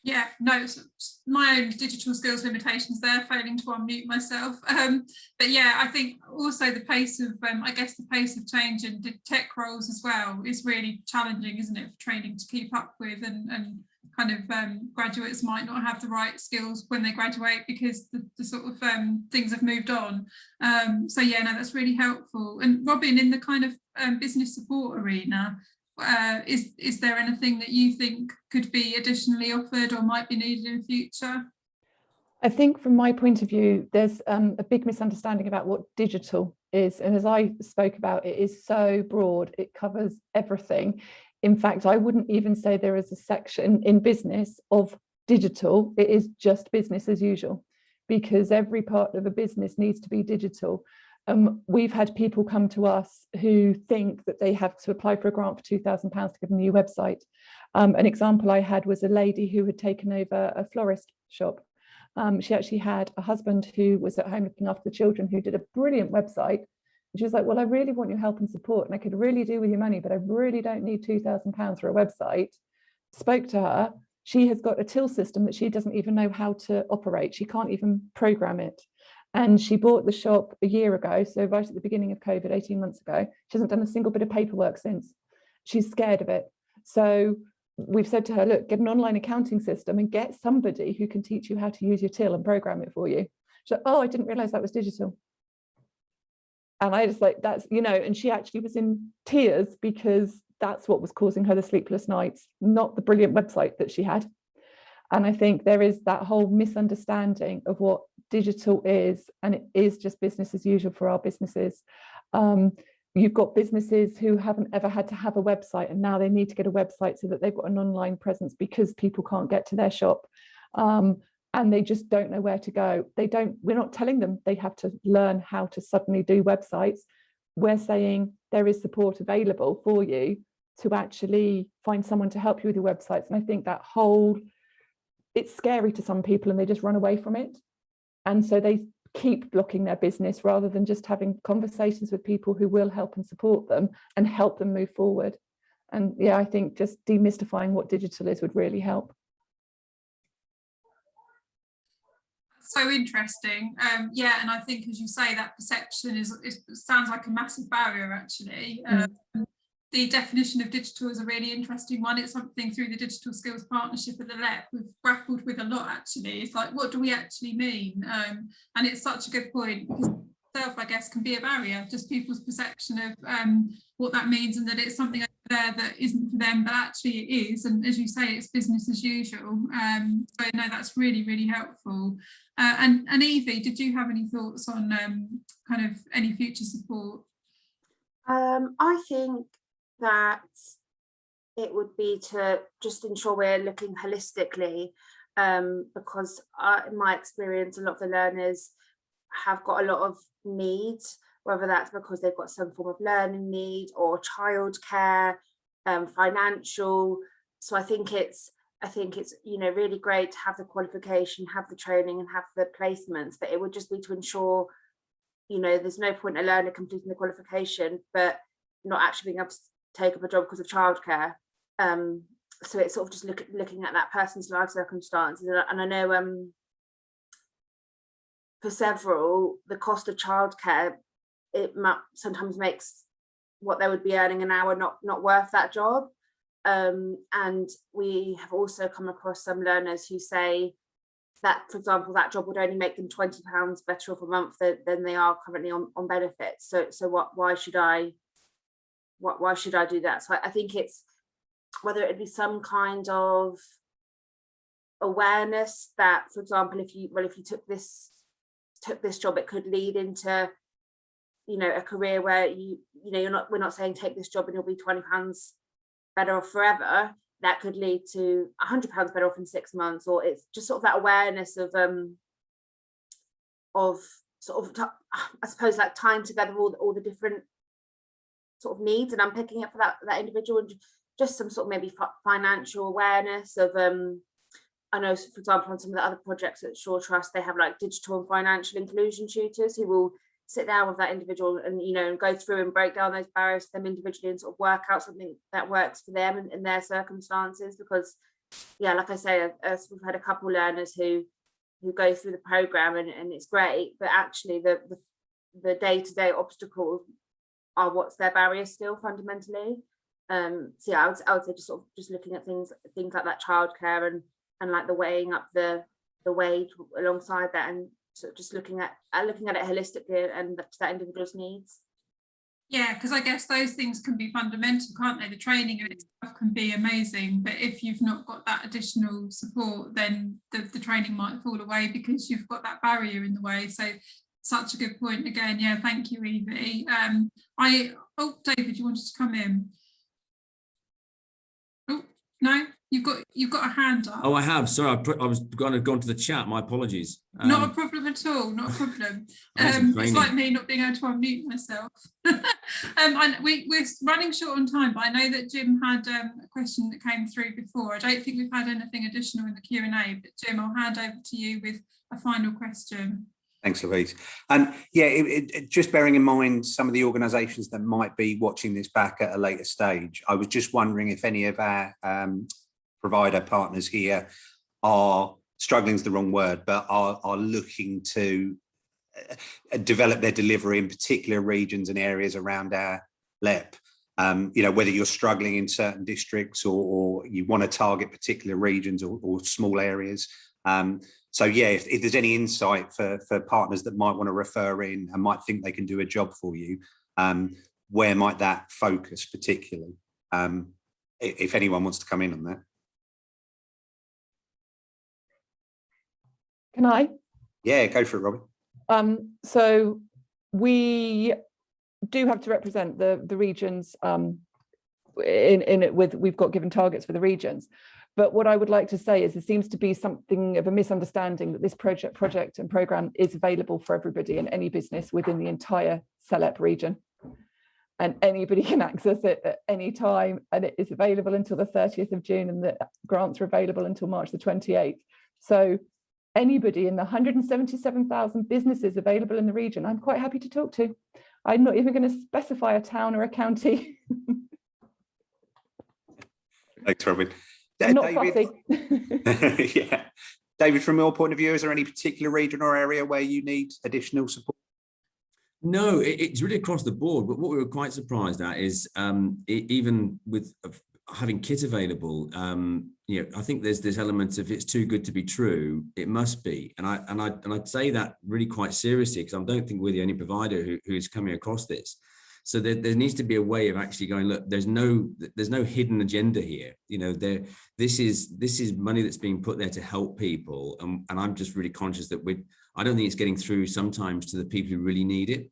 Yeah, no, it's my own digital skills limitations there, failing to unmute myself. But yeah, I think also the pace of, the pace of change in tech roles as well is really challenging, isn't it, for training to keep up with, and kind of graduates might not have the right skills when they graduate, because the sort of things have moved on. So yeah, no, that's really helpful. And Robin, in the kind of business support arena, is there anything that you think could be additionally offered or might be needed in the future? I think from my point of view, there's a big misunderstanding about what digital is. And as I spoke about, it is so broad, it covers everything. In fact, I wouldn't even say there is a section in business of digital. It is just business as usual, because every part of a business needs to be digital. We've had people come to us who think that they have to apply for a grant for £2,000 to get a new website. An example I had was a lady who had taken over a florist shop. She actually had a husband who was at home looking after the children, who did a brilliant website. She was like, well, I really want your help and support, and I could really do with your money, but I really don't need £2,000 for a website. Spoke to her. She has got a till system that she doesn't even know how to operate. She can't even program it. And she bought the shop a year ago, so right at the beginning of COVID, 18 months ago. She hasn't done a single bit of paperwork since. She's scared of it. So we've said to her, look, get an online accounting system and get somebody who can teach you how to use your till and program it for you. She's like, oh, I didn't realize that was digital. And I just like, that's, you know, and she actually was in tears because that's what was causing her the sleepless nights, not the brilliant website that she had. And I think there is that whole misunderstanding of what digital is, and it is just business as usual for our businesses. You've got businesses who haven't ever had to have a website, and now they need to get a website so that they've got an online presence because people can't get to their shop. And they just don't know where to go. We're not telling them they have to learn how to suddenly do websites. We're saying there is support available for you to actually find someone to help you with your websites. And I think that it's scary to some people and they just run away from it. And so they keep blocking their business rather than just having conversations with people who will help and support them and help them move forward. And yeah, I think just demystifying what digital is would really help. So interesting. Yeah, and I think, as you say, that perception sounds like a massive barrier, actually. The definition of digital is a really interesting one. It's something through the Digital Skills Partnership at the LEP we've grappled with a lot, actually. It's like, what do we actually mean? And it's such a good point, because itself, I guess, can be a barrier, just people's perception of what that means, and that it's something there that isn't for them, but actually it is. And as you say, it's business as usual. So no, that's really, really helpful. And Evie, did you have any thoughts on kind of any future support? I think that it would be to just ensure we're looking holistically, because in my experience, a lot of the learners have got a lot of needs, whether that's because they've got some form of learning need or childcare, financial. So I think it's really great to have the qualification, have the training, and have the placements, but it would just be to ensure, there's no point a learner completing the qualification but not actually being able to take up a job because of childcare. So it's sort of just looking at that person's life circumstances. And I know for several, the cost of childcare, it sometimes makes what they would be earning an hour not worth that job. And we have also come across some learners who say that, for example, that job would only make them £20 better off a month than they are currently on benefits. So why should I do that? So I think it's whether it be some kind of awareness that, for example, if you took this job, it could lead into a career where we're not saying take this job and you'll be £20 better off forever. That could lead to £100 better off in 6 months, or it's just sort of that awareness of sort of, I suppose, like tying together all the different sort of needs and unpicking it for that individual, and just some sort of maybe financial awareness of I know, for example, on some of the other projects at Shore Trust, they have like digital and financial inclusion tutors who will sit down with that individual and go through and break down those barriers for them individually and sort of work out something that works for them and in their circumstances. Because yeah, like I say, we've had a couple learners who go through the program and it's great, but actually the day-to-day obstacles are what's their barriers still fundamentally. So yeah, I would say just looking at things like that childcare and like the weighing up the wage alongside that, and sort of just looking at it holistically and to that individual's needs. Yeah, because I guess those things can be fundamental, can't they? The training of itself can be amazing, but if you've not got that additional support, then the training might fall away because you've got that barrier in the way. So such a good point again. Yeah, thank you, Evie. David, you wanted to come in? Oh no, you've got a hand up. Oh, I have. Sorry, I was going to go into the chat. My apologies. Not a problem at all. Not a problem. It's like me not being able to unmute myself. We're running short on time, but I know that Jim had a question that came through before. I don't think we've had anything additional in the Q&A, but Jim, I'll hand over to you with a final question. Thanks, Louise. And just bearing in mind some of the organisations that might be watching this back at a later stage, I was just wondering if any of our provider partners here are, struggling is the wrong word, but are looking to develop their delivery in particular regions and areas around our LEP. Whether you're struggling in certain districts or you want to target particular regions or small areas. If there's any insight for partners that might want to refer in and might think they can do a job for you, where might that focus particularly? If anyone wants to come in on that. Can I? Yeah, go for it, Robbie. So we do have to represent the regions we've got given targets for the regions. But what I would like to say is there seems to be something of a misunderstanding that this project and programme is available for everybody in any business within the entire SELEP region. And anybody can access it at any time, and it is available until the 30th of June, and the grants are available until March the 28th. So anybody in the 177,000 businesses available in the region, I'm quite happy to talk to. I'm not even going to specify a town or a county. Thanks, Robin. I'm not David, fussy. yeah. David, from your point of view, is there any particular region or area where you need additional support? No, it's really across the board. But what we were quite surprised at is even with having kit available, I think there's this element of it's too good to be true. It must be, and I'd say that really quite seriously, because I don't think we're the only provider who is coming across this. So there needs to be a way of actually going, look, there's no hidden agenda here. This is money that's being put there to help people, and I'm just really conscious that I don't think it's getting through sometimes to the people who really need it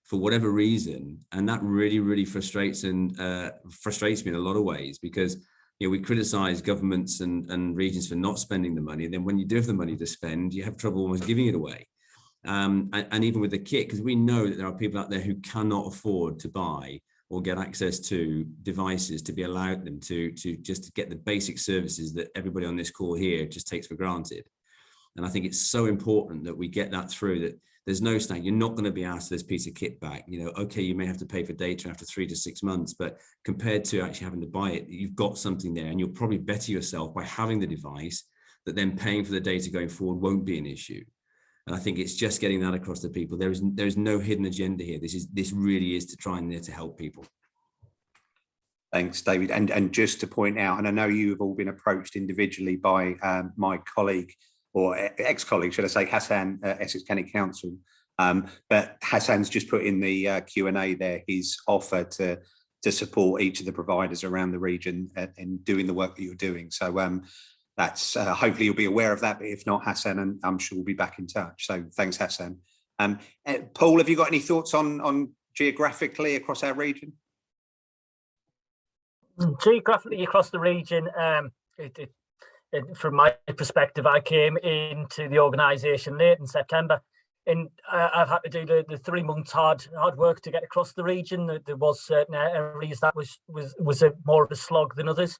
for whatever reason, and that really, really frustrates me in a lot of ways, because we criticize governments and regions for not spending the money, and then when you do have the money to spend, you have trouble almost giving it away. And even with the kit, because we know that there are people out there who cannot afford to buy or get access to devices to be allowed them to just get the basic services that everybody on this call here just takes for granted. And I think it's so important that we get that through, that there's no snag. You're not going to be asked for this piece of kit back. Okay, you may have to pay for data after 3 to 6 months, but compared to actually having to buy it, you've got something there, and you'll probably better yourself by having the device, that then paying for the data going forward won't be an issue. And I think it's just getting that across to people. There is no hidden agenda here. This really is to try and to help people. Thanks, David. And just to point out, and I know you have all been approached individually by my colleague, or ex-colleague, should I say, Hassan, Essex County Council. But Hassan's just put in the Q&A there his offer to support each of the providers around the region in doing the work that you're doing. So that's hopefully you'll be aware of that, but if not, Hassan, and I'm sure we'll be back in touch. So thanks, Hassan. Paul, have you got any thoughts on geographically across our region? Geographically across the region, from my perspective, I came into the organisation late in September, and I've had to do the 3 months hard work to get across the region. There was certain areas that was more of a slog than others.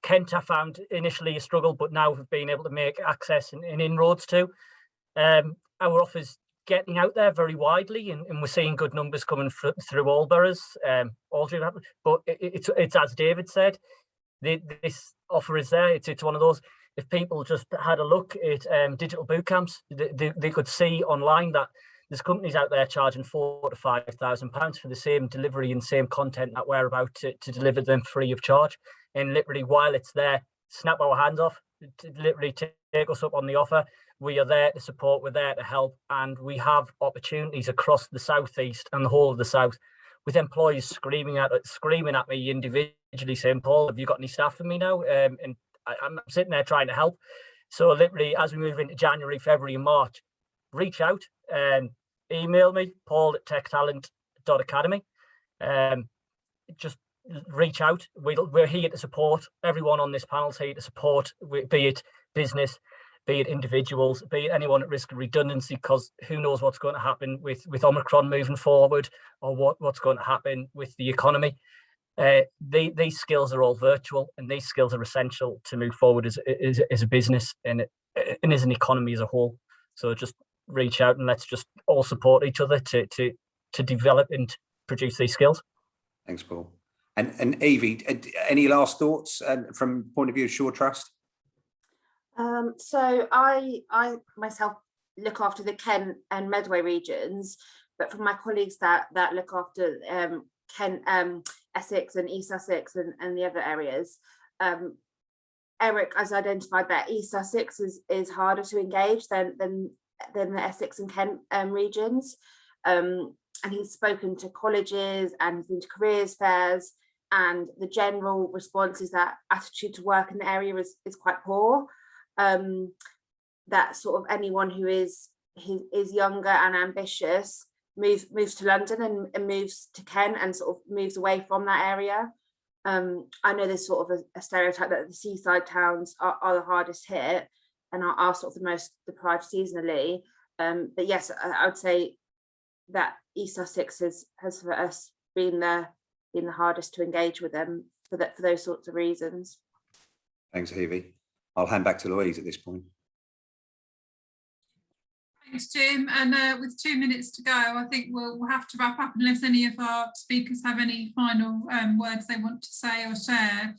Kent I found initially a struggle, but now we've been able to make access and inroads to. Our offers getting out there very widely, and we're seeing good numbers coming through all boroughs, all through that. But it's as David said, this offer is there. It's one of those. If people just had a look at digital boot camps, they could see online that there's companies out there charging £4,000 to £5,000 for the same delivery and same content that we're about to deliver them free of charge. And literally, while it's there, snap our hands off, literally take us up on the offer. We are there to support, we're there to help, and we have opportunities across the southeast and the whole of the south, with employees screaming at me individually, saying, "Paul, have you got any staff for me now?" And I'm sitting there trying to help. So literally, as we move into January, February, and March, reach out and email me, paul@techtalent.academy. Just reach out. We're here to support. Everyone on this panel is here to support, be it business, be it individuals, be it anyone at risk of redundancy, because who knows what's going to happen with Omicron moving forward, or what's going to happen with the economy. These skills are all virtual, and these skills are essential to move forward as a business and as an economy as a whole. So just reach out and let's just all support each other to develop and produce these skills. Thanks, Paul. And Evie, any last thoughts from point of view of Shore Trust? So I myself look after the Kent and Medway regions, but for my colleagues that look after Kent, Essex and East Sussex and the other areas, Eric has identified that East Sussex is harder to engage than the Essex and Kent regions, and he's spoken to colleges and he's been to careers fairs, and the general response is that attitude to work in the area is quite poor. That sort of anyone who is younger and ambitious moves to London and moves to Kent and sort of moves away from that area. I know there's sort of a stereotype that the seaside towns are the hardest hit and are sort of the most deprived seasonally. But yes, I would say that East Sussex has for us been the hardest to engage with them for those sorts of reasons. Thanks, Evie. I'll hand back to Louise at this point. Thanks, Jim. And with 2 minutes to go, I think we'll have to wrap up unless any of our speakers have any final words they want to say or share.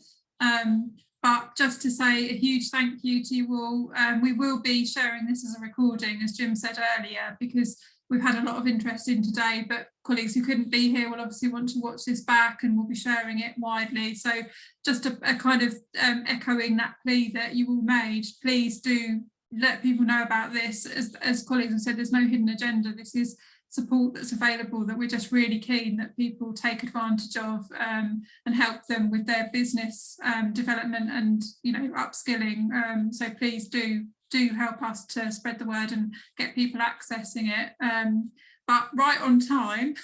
But just to say a huge thank you to you all. We will be sharing this as a recording, as Jim said earlier, because we've had a lot of interest in today, but colleagues who couldn't be here will obviously want to watch this back and we'll be sharing it widely. So just a kind of echoing that plea that you all made, please do let people know about this. As colleagues have said, there's no hidden agenda. This is support that's available that we're just really keen that people take advantage of and help them with their business development and, you know, upskilling. So please do help us to spread the word and get people accessing it. But right on time,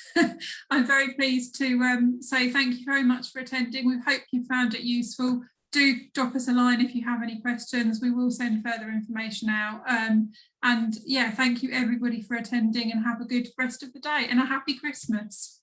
I'm very pleased to say thank you very much for attending. We hope you found it useful. Do drop us a line if you have any questions. We will send further information out. And yeah, thank you everybody for attending and have a good rest of the day and a happy Christmas.